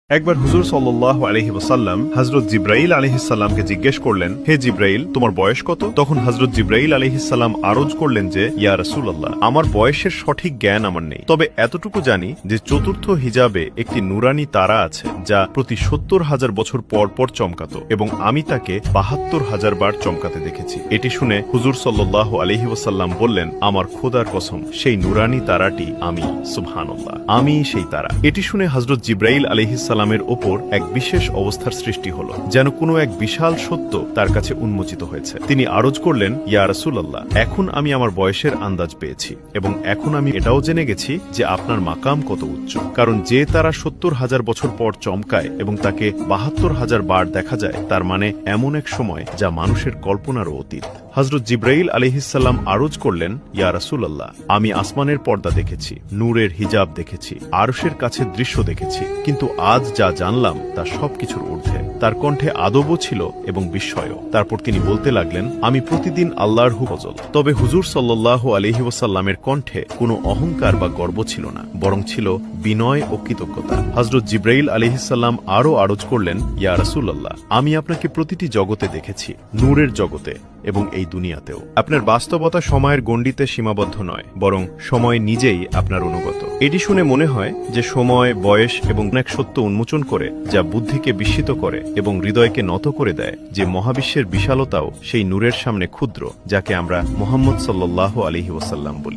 একবার হুজুর সাল্লাল্লাহু আলাইহি ওয়াসাল্লাম হযরত জিবরাইল আলাইহিস সালামকে জিজ্ঞেস করলেন, হে জিবরাইল, তোমার বয়স কত? তখন হযরত জিবরাইল আলাইহিস সালাম আরজ করলেন যে, ইয়া রাসূলুল্লাহ, আমার বয়সের সঠিক জ্ঞান আমার নেই, তবে এতটুকু জানি যে চতুর্থ হিজাবে একটি নুরানি তারা আছে যা প্রতি ৭০,০০০ বছর পর পর চমকাতো এবং আমি তাকে ৭২,০০০ বার চমকাতে দেখেছি। এটি শুনে হুজুর সাল্লাল্লাহু আলাইহি ওয়াসাল্লাম বললেন, আমার খোদার কসম, সেই নুরানি তারাটি আমি। সুবহানাল্লাহ, আমি সেই তারা। এটি শুনে হযরত জিবরাইল আলাইহিস সালামের ওপর এক বিশেষ অবস্থার সৃষ্টি হল, যেন কোনো এক বিশাল সত্য তার কাছে উন্মোচিত হয়েছে। তিনি আরজ করলেন, ইয়া রাসূলুল্লাহ, এখন আমি আমার বয়সের আন্দাজ পেয়েছি এবং এখন আমি এটাও জেনে গেছি যে আপনার মাকাম কত উচ্চ, কারণ যে তারা ৭০,০০০ বছর পর চমকায় এবং তাকে ৭২,০০০ বার দেখা যায়, তার মানে এমন এক সময় যা মানুষের কল্পনারও অতীত। হযরত জিবরাইল আলাইহিস সালাম আরজ করলেন, ইয়া রাসূলুল্লাহ, আমি আসমানের পর্দা দেখেছি, নূরের হিজাব দেখেছি, আরশের কাছে দৃশ্য দেখেছি, কিন্তু আজ যা জানলাম তা সবকিছুর ঊর্ধ্বে। তার কণ্ঠে আদবও ছিল এবং বিস্ময়ও। তারপর তিনি বলতে লাগলেন, আমি প্রতিদিন আল্লাহর হুজল। তবে হুজুর সাল্লাল্লাহু আলাইহি ওয়াসাল্লামের কণ্ঠে কোনো অহংকার বা গর্ব ছিল না, বরং ছিল বিনয় ও কৃতজ্ঞতা। হযরত জিবরাইল আলাইহিস সালাম আরও আরজ করলেন, ইয়া রাসূলুল্লাহ, আমি আপনাকে প্রতিটি জগতে দেখেছি, নূরের জগতে এবং এই দুনিয়াতেও। আপনার বাস্তবতা সময়ের গণ্ডিতে সীমাবদ্ধ নয়, বরং সময় নিজেই আপনার অনুগত। এটি শুনে মনে হয় যে সময়, বয়স এবং এক সত্য উন্মোচন করে যা বুদ্ধিকে বিস্মিত করে এবং হৃদয়কে নত করে দেয়, যে মহাবিশ্বের বিশালতাও সেই নূরের সামনে ক্ষুদ্র, যাকে আমরা মুহাম্মদ সাল্লাল্লাহু আলাইহি ওয়াসাল্লাম বলি।